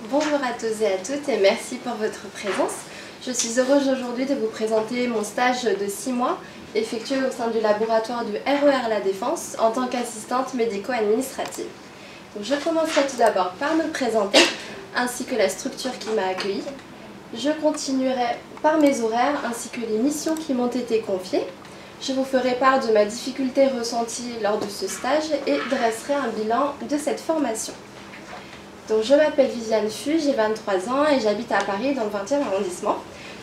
Bonjour à tous et à toutes et merci pour votre présence. Je suis heureuse aujourd'hui de vous présenter mon stage de 6 mois effectué au sein du laboratoire du RER La Défense en tant qu'assistante médico-administrative. Je commencerai tout d'abord par me présenter ainsi que la structure qui m'a accueillie. Je continuerai par mes horaires ainsi que les missions qui m'ont été confiées. Je vous ferai part de ma difficulté ressentie lors de ce stage et dresserai un bilan de cette formation. Donc, je m'appelle Viviane Fu, j'ai 23 ans et j'habite à Paris dans le 20e arrondissement.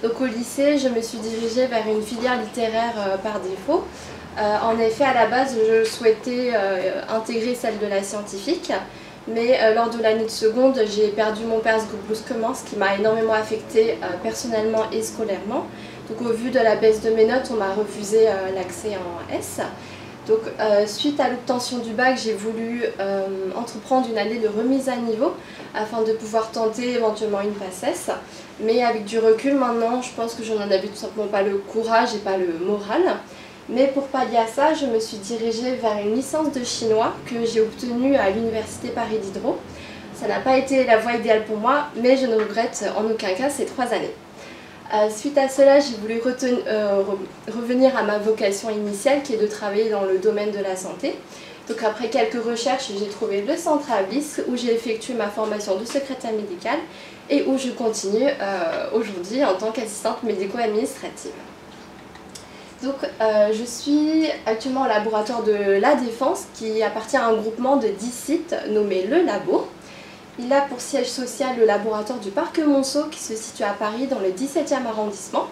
Donc, au lycée, je me suis dirigée vers une filière littéraire par défaut. En effet, à la base, je souhaitais intégrer celle de la scientifique, mais lors de l'année de seconde, j'ai perdu mon père brusquement, ce qui m'a énormément affectée personnellement et scolairement. Donc, au vu de la baisse de mes notes, on m'a refusé l'accès en S. Donc, suite à l'obtention du bac, j'ai voulu entreprendre une année de remise à niveau afin de pouvoir tenter éventuellement une PACES. Mais avec du recul, maintenant, je pense que je n'en avais tout simplement pas le courage et pas le moral. Mais pour pallier à ça, je me suis dirigée vers une licence de chinois que j'ai obtenue à l'université Paris Diderot. Ça n'a pas été la voie idéale pour moi, mais je ne regrette en aucun cas ces 3 années. Suite à cela, j'ai voulu revenir à ma vocation initiale qui est de travailler dans le domaine de la santé. Donc après quelques recherches, j'ai trouvé le centre Abyss où j'ai effectué ma formation de secrétaire médicale et où je continue aujourd'hui en tant qu'assistante médico-administrative. Donc je suis actuellement au laboratoire de La Défense qui appartient à un groupement de 10 sites nommé Le Labo. Il a pour siège social le laboratoire du Parc Monceau qui se situe à Paris dans le 17e arrondissement.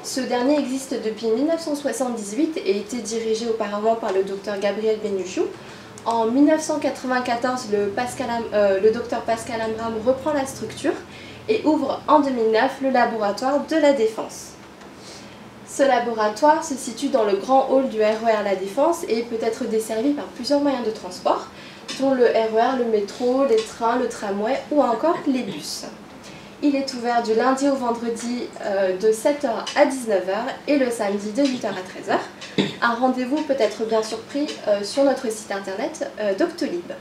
Ce dernier existe depuis 1978 et était dirigé auparavant par le docteur Gabriel Bénuchou. En 1994, le docteur Pascal Amram reprend la structure et ouvre en 2009 le laboratoire de La Défense. Ce laboratoire se situe dans le grand hall du RER La Défense et peut être desservi par plusieurs moyens de transport, dont le RER, le métro, les trains, le tramway ou encore les bus. Il est ouvert du lundi au vendredi de 7h à 19h et le samedi de 8h à 13h. Un rendez-vous peut être bien surpris sur notre site internet Doctolib.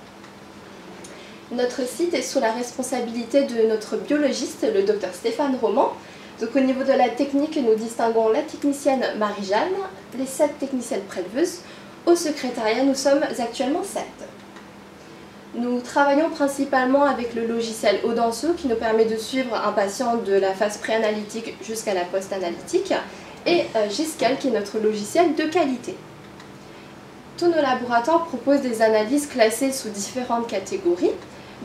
Notre site est sous la responsabilité de notre biologiste, le docteur Stéphane Roman. Donc au niveau de la technique, nous distinguons la technicienne Marie-Jeanne, les 7 techniciennes préleveuses. Au secrétariat, nous sommes actuellement 7. Nous travaillons principalement avec le logiciel Audencio qui nous permet de suivre un patient de la phase préanalytique jusqu'à la post-analytique et Giscal qui est notre logiciel de qualité. Tous nos laboratoires proposent des analyses classées sous différentes catégories,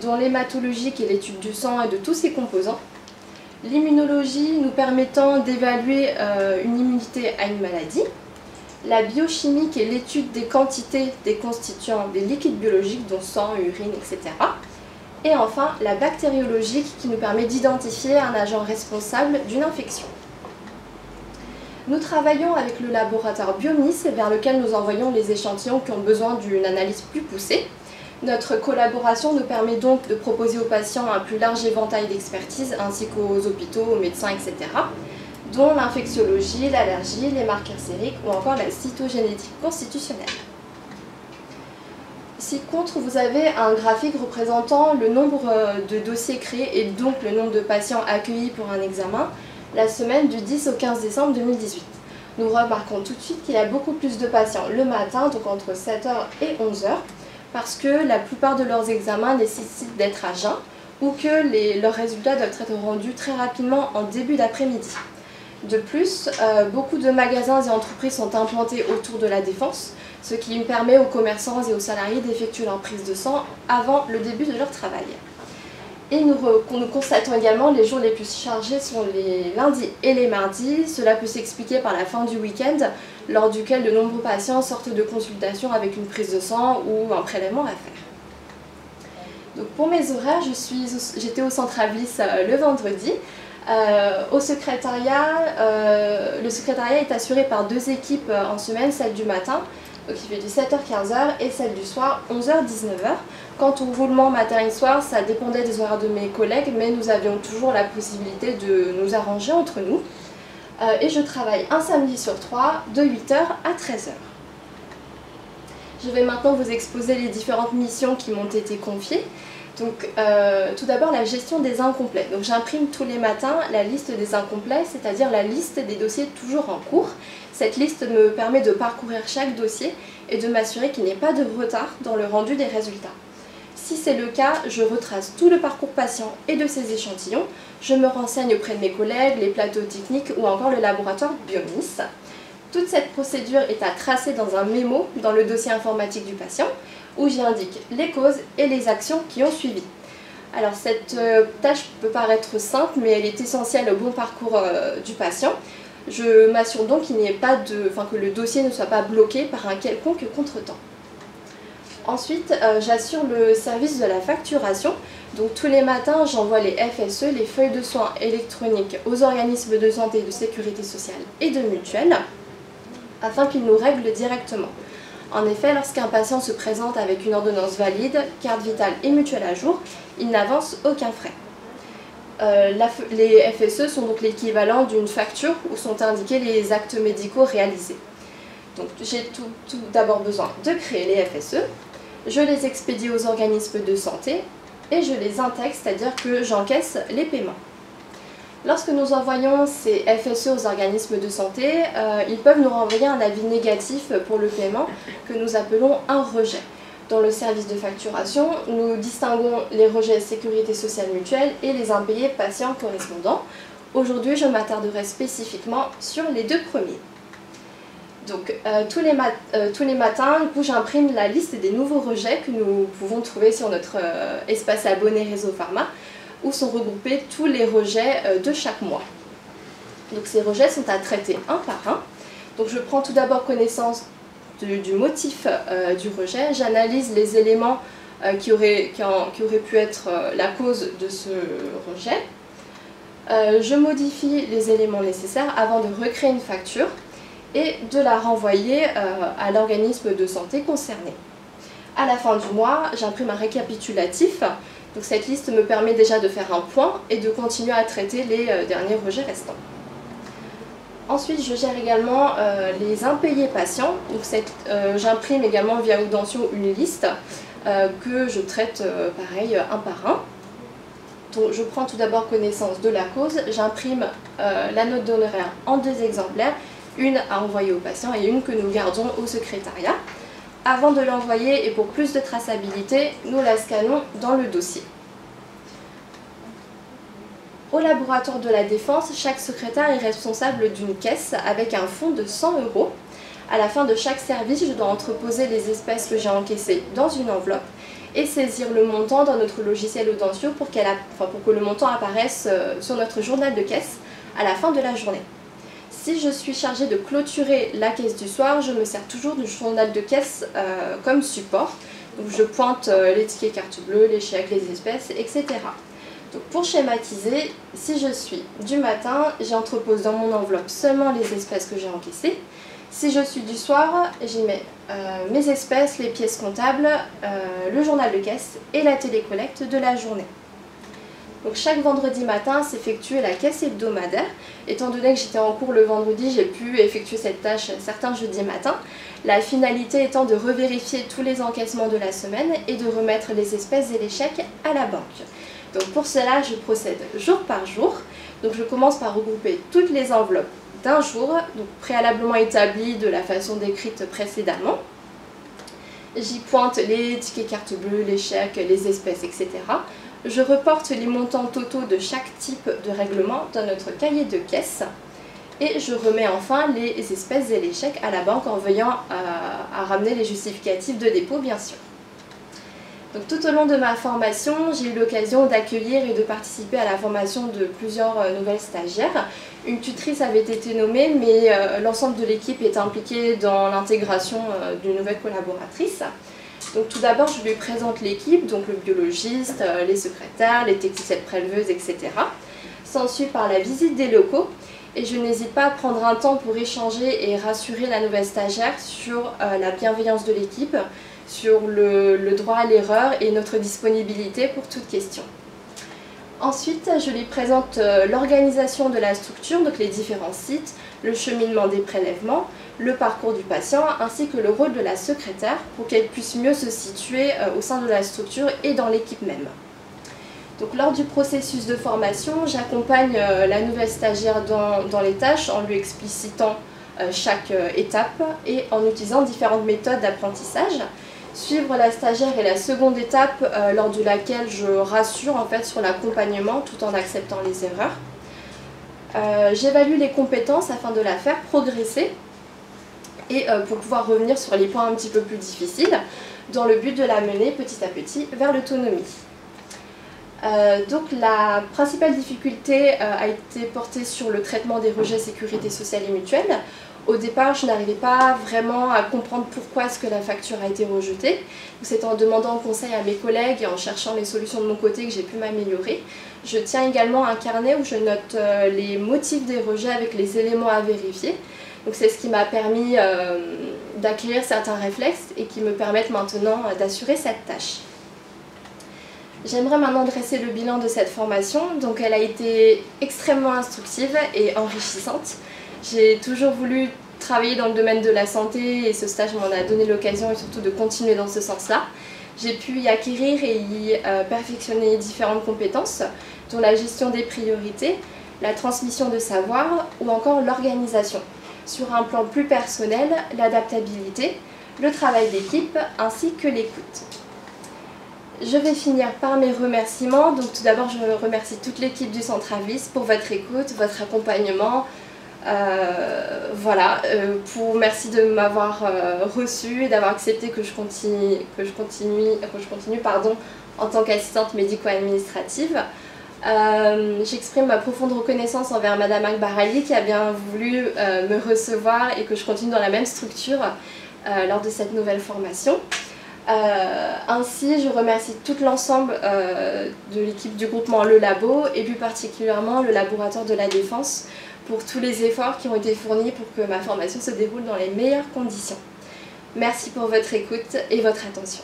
dont l'hématologie qui est l'étude du sang et de tous ses composants, l'immunologie nous permettant d'évaluer une immunité à une maladie, la biochimie qui est l'étude des quantités des constituants des liquides biologiques, dont sang, urine, etc. Et enfin, la bactériologie qui nous permet d'identifier un agent responsable d'une infection. Nous travaillons avec le laboratoire Biomis vers lequel nous envoyons les échantillons qui ont besoin d'une analyse plus poussée. Notre collaboration nous permet donc de proposer aux patients un plus large éventail d'expertise ainsi qu'aux hôpitaux, aux médecins, etc. dont l'infectiologie, l'allergie, les marqueurs sériques ou encore la cytogénétique constitutionnelle. Ci-contre, vous avez un graphique représentant le nombre de dossiers créés et donc le nombre de patients accueillis pour un examen la semaine du 10 au 15 décembre 2018. Nous remarquons tout de suite qu'il y a beaucoup plus de patients le matin, donc entre 7h et 11h, parce que la plupart de leurs examens nécessitent d'être à jeun ou que leurs résultats doivent être rendus très rapidement en début d'après-midi. De plus, beaucoup de magasins et entreprises sont implantés autour de la Défense, ce qui permet aux commerçants et aux salariés d'effectuer leur prise de sang avant le début de leur travail. Et nous constatons également les jours les plus chargés sont les lundis et les mardis. Cela peut s'expliquer par la fin du week-end, lors duquel de nombreux patients sortent de consultation avec une prise de sang ou un prélèvement à faire. Donc pour mes horaires, j'étais au centre Abyss le vendredi. Au secrétariat, le secrétariat est assuré par 2 équipes en semaine, celle du matin, donc il fait du 7h-15h, et celle du soir, 11h-19h. Quant au roulement matin et soir, ça dépendait des horaires de mes collègues, mais nous avions toujours la possibilité de nous arranger entre nous. Et je travaille un samedi sur 3, de 8h à 13h. Je vais maintenant vous exposer les différentes missions qui m'ont été confiées. Donc tout d'abord la gestion des incomplets. Donc j'imprime tous les matins la liste des incomplets, c'est-à-dire la liste des dossiers toujours en cours. Cette liste me permet de parcourir chaque dossier et de m'assurer qu'il n'y ait pas de retard dans le rendu des résultats. Si c'est le cas, je retrace tout le parcours patient et de ses échantillons. Je me renseigne auprès de mes collègues, les plateaux techniques ou encore le laboratoire Biomis. Toute cette procédure est à tracer dans un mémo dans le dossier informatique du patient où j'y indique les causes et les actions qui ont suivi. Alors cette tâche peut paraître simple mais elle est essentielle au bon parcours du patient. Je m'assure donc qu'il n'y ait pas que le dossier ne soit pas bloqué par un quelconque contretemps. Ensuite, j'assure le service de la facturation. Donc tous les matins, j'envoie les FSE, les feuilles de soins électroniques, aux organismes de santé, de sécurité sociale et de mutuelle, afin qu'ils nous règlent directement. En effet, lorsqu'un patient se présente avec une ordonnance valide, carte vitale et mutuelle à jour, il n'avance aucun frais. Les FSE sont donc l'équivalent d'une facture où sont indiqués les actes médicaux réalisés. Donc j'ai tout d'abord besoin de créer les FSE, je les expédie aux organismes de santé et je les intègre, c'est-à-dire que j'encaisse les paiements. Lorsque nous envoyons ces FSE aux organismes de santé, ils peuvent nous renvoyer un avis négatif pour le paiement que nous appelons un rejet. Dans le service de facturation, nous distinguons les rejets sécurité sociale mutuelle et les impayés patients correspondants. Aujourd'hui, je m'attarderai spécifiquement sur les deux premiers. Donc, tous les matins, j'imprime la liste des nouveaux rejets que nous pouvons trouver sur notre espace abonné Réseau Pharma, où sont regroupés tous les rejets de chaque mois. Donc, ces rejets sont à traiter un par un. Donc, je prends tout d'abord connaissance du motif du rejet, j'analyse les éléments qui auraient pu être la cause de ce rejet. Je modifie les éléments nécessaires avant de recréer une facture et de la renvoyer à l'organisme de santé concerné. À la fin du mois, j'imprime un récapitulatif. Donc cette liste me permet déjà de faire un point et de continuer à traiter les derniers rejets restants. Ensuite, je gère également les impayés patients. J'imprime également via Audentio une liste que je traite pareil un par un. Donc, je prends tout d'abord connaissance de la cause, j'imprime la note d'honoraire en 2 exemplaires, une à envoyer au patient et une que nous gardons au secrétariat. Avant de l'envoyer et pour plus de traçabilité, nous la scannons dans le dossier. Au laboratoire de la Défense, chaque secrétaire est responsable d'une caisse avec un fonds de 100 €. À la fin de chaque service, je dois entreposer les espèces que j'ai encaissées dans une enveloppe et saisir le montant dans notre logiciel Audentio pour que le montant apparaisse sur notre journal de caisse à la fin de la journée. Si je suis chargée de clôturer la caisse du soir, je me sers toujours du journal de caisse comme support. Donc je pointe les tickets carte bleue, les chèques, les espèces, etc. Donc pour schématiser, si je suis du matin, j'entrepose dans mon enveloppe seulement les espèces que j'ai encaissées. Si je suis du soir, j'y mets mes espèces, les pièces comptables, le journal de caisse et la télécollecte de la journée. Donc chaque vendredi matin s'effectue la caisse hebdomadaire. Étant donné que j'étais en cours le vendredi, j'ai pu effectuer cette tâche certains jeudis matins. La finalité étant de revérifier tous les encaissements de la semaine et de remettre les espèces et les chèques à la banque. Donc pour cela, je procède jour par jour. Donc je commence par regrouper toutes les enveloppes d'un jour, donc préalablement établies de la façon décrite précédemment. J'y pointe les tickets carte bleue, les chèques, les espèces, etc. Je reporte les montants totaux de chaque type de règlement dans notre cahier de caisse. Et je remets enfin les espèces et les chèques à la banque en veillant à ramener les justificatifs de dépôt, bien sûr. Donc, tout au long de ma formation, j'ai eu l'occasion d'accueillir et de participer à la formation de plusieurs nouvelles stagiaires. Une tutrice avait été nommée, mais l'ensemble de l'équipe est impliqué dans l'intégration d'une nouvelle collaboratrice. Donc tout d'abord, je lui présente l'équipe, donc le biologiste, les secrétaires, les techniciennes préleveuses, etc. S'ensuit par la visite des locaux et je n'hésite pas à prendre un temps pour échanger et rassurer la nouvelle stagiaire sur la bienveillance de l'équipe, sur le droit à l'erreur et notre disponibilité pour toute question. Ensuite, je lui présente l'organisation de la structure, donc les différents sites, le cheminement des prélèvements, le parcours du patient ainsi que le rôle de la secrétaire pour qu'elle puisse mieux se situer au sein de la structure et dans l'équipe même. Donc, lors du processus de formation, j'accompagne la nouvelle stagiaire dans les tâches en lui explicitant chaque étape et en utilisant différentes méthodes d'apprentissage. Suivre la stagiaire est la seconde étape lors de laquelle je rassure en fait sur l'accompagnement tout en acceptant les erreurs. J'évalue les compétences afin de la faire progresser et pour pouvoir revenir sur les points un petit peu plus difficiles dans le but de la mener petit à petit vers l'autonomie. Donc la principale difficulté a été portée sur le traitement des rejets sécurité sociale et mutuelle. Au départ, je n'arrivais pas vraiment à comprendre pourquoi est-ce que la facture a été rejetée. C'est en demandant conseil à mes collègues et en cherchant les solutions de mon côté que j'ai pu m'améliorer. Je tiens également un carnet où je note les motifs des rejets avec les éléments à vérifier. C'est ce qui m'a permis d'acquérir certains réflexes et qui me permettent maintenant d'assurer cette tâche. J'aimerais maintenant dresser le bilan de cette formation. Donc elle a été extrêmement instructive et enrichissante. J'ai toujours voulu travailler dans le domaine de la santé et ce stage m'en a donné l'occasion et surtout de continuer dans ce sens-là. J'ai pu y acquérir et y perfectionner différentes compétences, dont la gestion des priorités, la transmission de savoir ou encore l'organisation. Sur un plan plus personnel, l'adaptabilité, le travail d'équipe ainsi que l'écoute. Je vais finir par mes remerciements. Donc tout d'abord, je remercie toute l'équipe du Centre Avis pour votre écoute, votre accompagnement. Merci de m'avoir reçu et d'avoir accepté que je continue en tant qu'assistante médico-administrative. J'exprime ma profonde reconnaissance envers Madame Akbarali qui a bien voulu me recevoir et que je continue dans la même structure lors de cette nouvelle formation. Ainsi, je remercie tout l'ensemble de l'équipe du groupement Le Labo et plus particulièrement le laboratoire de la Défense pour tous les efforts qui ont été fournis pour que ma formation se déroule dans les meilleures conditions. Merci pour votre écoute et votre attention.